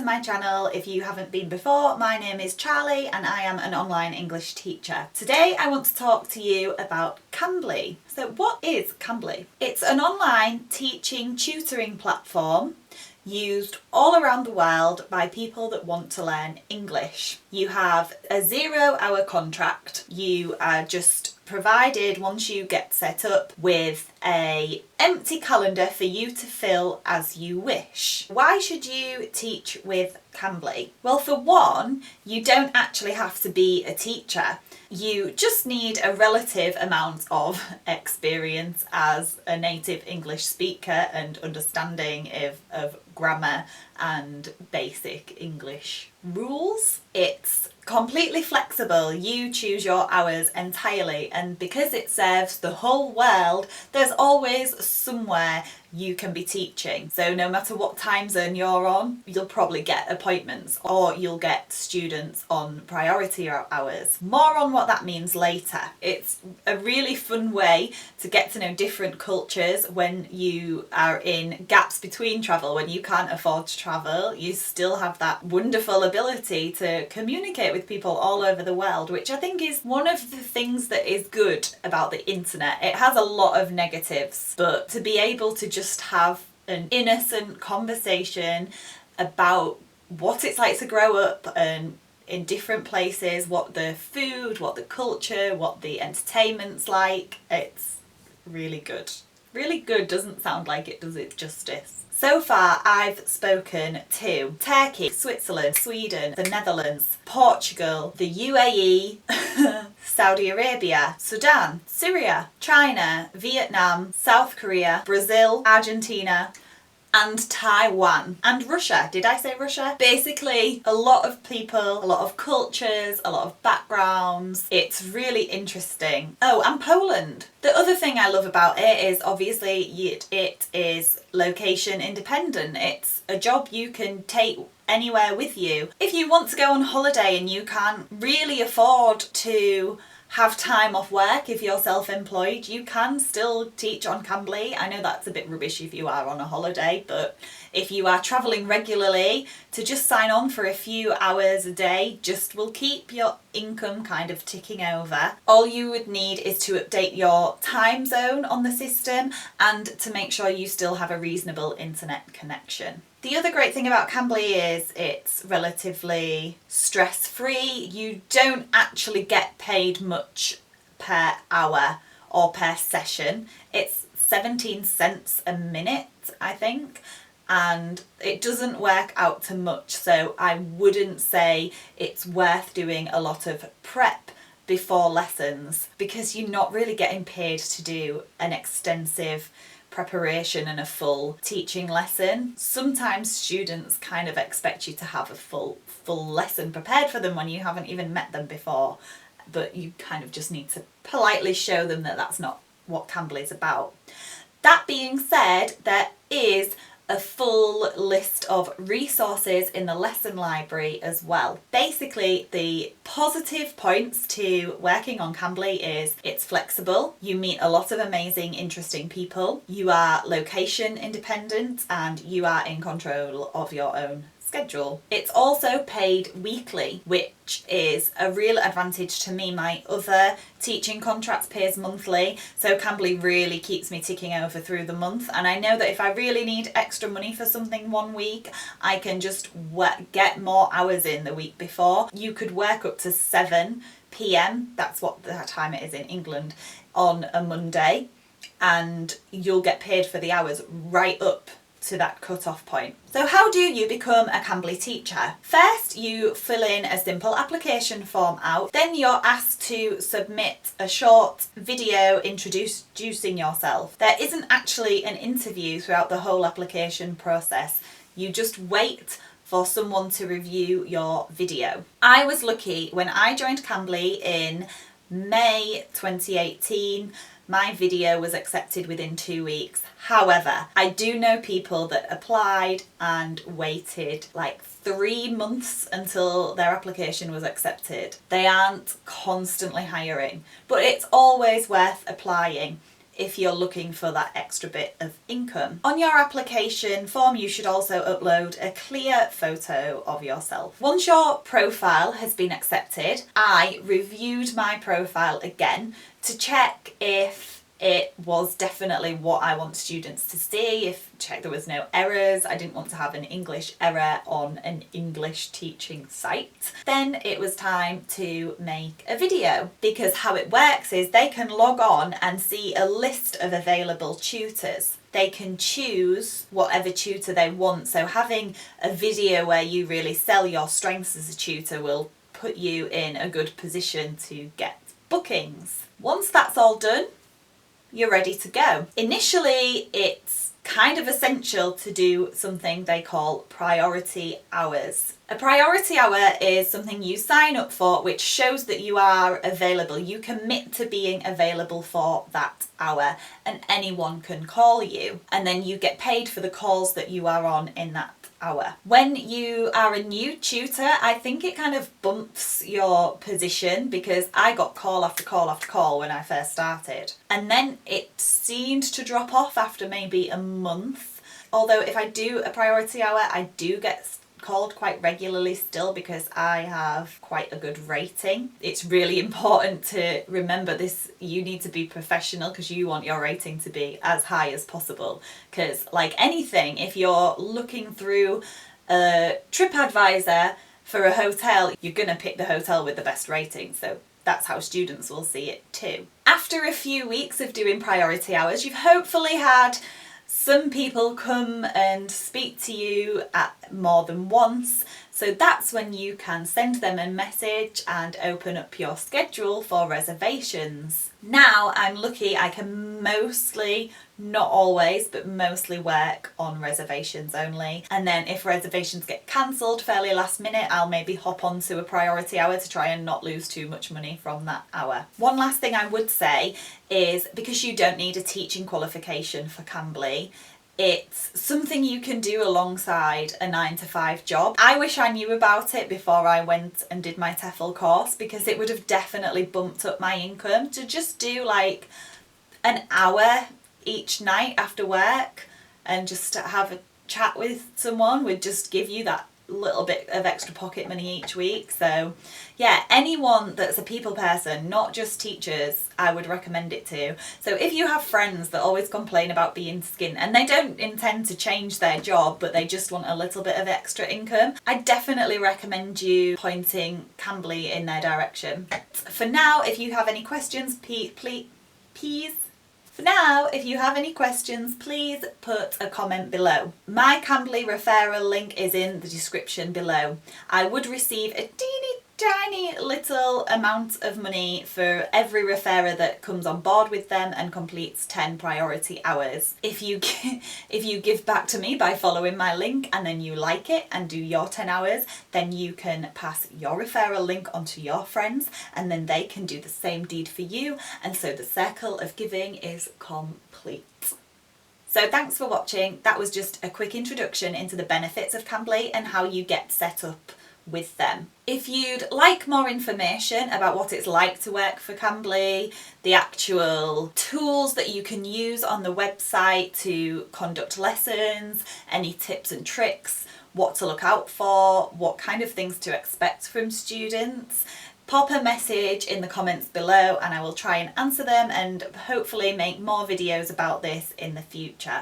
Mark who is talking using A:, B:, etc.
A: my channel. If you haven't been before, my name is Charlie and I am an online English teacher. Today I want to talk to you about Cambly. So what is Cambly? It's an online teaching tutoring platform used all around the world by people that want to learn English. You have a 0-hour contract. You are just provided, once you get set up, with an empty calendar for you to fill as you wish. Why should you teach with Cambly? Well, for one, you don't actually have to be a teacher. You just need a relative amount of experience as a native English speaker and understanding of grammar and basic English rules. It's completely flexible. You choose your hours entirely, and because it serves the whole world, there's always somewhere you can be teaching. So no matter what time zone you're on, you'll probably get appointments or you'll get students on priority hours. More on what that means later. It's a really fun way to get to know different cultures when you are in gaps between travel. When you can't afford to travel, you still have that wonderful ability to communicate with people all over the world, which I think is one of the things that is good about the internet. It has a lot of negatives, but to be able to just have an innocent conversation about what it's like to grow up and in different places, what the food, what the culture, what the entertainment's like, it's really good. Really good doesn't sound like it does it justice. So far I've spoken to Turkey, Switzerland, Sweden, the Netherlands, Portugal, the UAE, Saudi Arabia, Sudan, Syria, China, Vietnam, South Korea, Brazil, Argentina, and Taiwan, and Russia. Did I say Russia? Basically, a lot of people, a lot of cultures, a lot of backgrounds. It's really interesting. Oh, and Poland. The other thing I love about it is obviously it is location independent. It's a job you can take anywhere with you. If you want to go on holiday and you can't really afford to have time off work, if you're self-employed, you can still teach on Cambly. I know that's a bit rubbish if you are on a holiday, but if you are travelling regularly, to just sign on for a few hours a day just will keep your income kind of ticking over. All you would need is to update your time zone on the system and to make sure you still have a reasonable internet connection. The other great thing about Cambly is it's relatively stress-free. You don't actually get paid much per hour or per session. It's 17 cents a minute, I think, and it doesn't work out to much, so I wouldn't say it's worth doing a lot of prep before lessons because you're not really getting paid to do an extensive preparation and a full teaching lesson. Sometimes students kind of expect you to have a full lesson prepared for them when you haven't even met them before, but you kind of just need to politely show them that that's not what Cambly is about. That being said, there is a full list of resources in the lesson library as well. Basically, the positive points to working on Cambly is it's flexible, you meet a lot of amazing, interesting people, you are location independent, and you are in control of your own schedule. It's also paid weekly, which is a real advantage to me. My other teaching contracts pays monthly, so Cambly really keeps me ticking over through the month, and I know that if I really need extra money for something one week, I can just get more hours in the week before. You could work up to 7 p.m, that's what the time it is in England, on a Monday, and you'll get paid for the hours right up to that cut-off point. So how do you become a Cambly teacher? First, you fill in a simple application form out, then you're asked to submit a short video introducing yourself. There isn't actually an interview throughout the whole application process. You just wait for someone to review your video. I was lucky when I joined Cambly in May 2018. My video was accepted within 2 weeks. However, I do know people that applied and waited like 3 months until their application was accepted. They aren't constantly hiring, but it's always worth applying. if you're looking for that extra bit of income. On your application form, you should also upload a clear photo of yourself. Once your profile has been accepted, I reviewed my profile again to check if it was definitely what I want students to see, check there was no errors. I didn't want to have an English error on an English teaching site. Then it was time to make a video, because how it works is they can log on and see a list of available tutors. They can choose whatever tutor they want, so having a video where you really sell your strengths as a tutor will put you in a good position to get bookings. Once that's all done, you're ready to go. Initially, it's kind of essential to do something they call priority hours. A priority hour is something you sign up for which shows that you are available. You commit to being available for that hour and anyone can call you, and then you get paid for the calls that you are on in that hour. When you are a new tutor, I think it kind of bumps your position, because I got call after call after call when I first started, and then it seemed to drop off after maybe a month. Although if I do a priority hour, I do get called quite regularly still, because I have quite a good rating. It's really important to remember this. You need to be professional because you want your rating to be as high as possible, because like anything, if you're looking through a TripAdvisor for a hotel, you're gonna pick the hotel with the best rating, so that's how students will see it too. After a few weeks of doing priority hours, you've hopefully had some people come and speak to you at more than once, so that's when you can send them a message and open up your schedule for reservations. Now I'm lucky, I can mostly, not always, but mostly work on reservations only, and then if reservations get cancelled fairly last minute, I'll maybe hop onto a priority hour to try and not lose too much money from that hour. One last thing I would say is, because you don't need a teaching qualification for Cambly, it's something you can do alongside a 9-to-5 job. I wish I knew about it before I went and did my TEFL course, because it would have definitely bumped up my income. To just do like an hour each night after work and just to have a chat with someone would just give you that little bit of extra pocket money each week. So yeah, anyone that's a people person, not just teachers, I would recommend it to. So if you have friends that always complain about being skint and they don't intend to change their job but they just want a little bit of extra income, I definitely recommend you pointing Cambly in their direction. For now, if you have any questions, please put a comment below. My Cambly referral link is in the description below. I would receive a teeny tiny little amount of money for every referrer that comes on board with them and completes 10 priority hours. If you give back to me by following my link and then you like it and do your 10 hours, then you can pass your referral link onto your friends and then they can do the same deed for you, and so the circle of giving is complete. So thanks for watching. That was just a quick introduction into the benefits of Cambly and how you get set up with them. If you'd like more information about what it's like to work for Cambly, the actual tools that you can use on the website to conduct lessons, any tips and tricks, what to look out for, what kind of things to expect from students, pop a message in the comments below and I will try and answer them and hopefully make more videos about this in the future.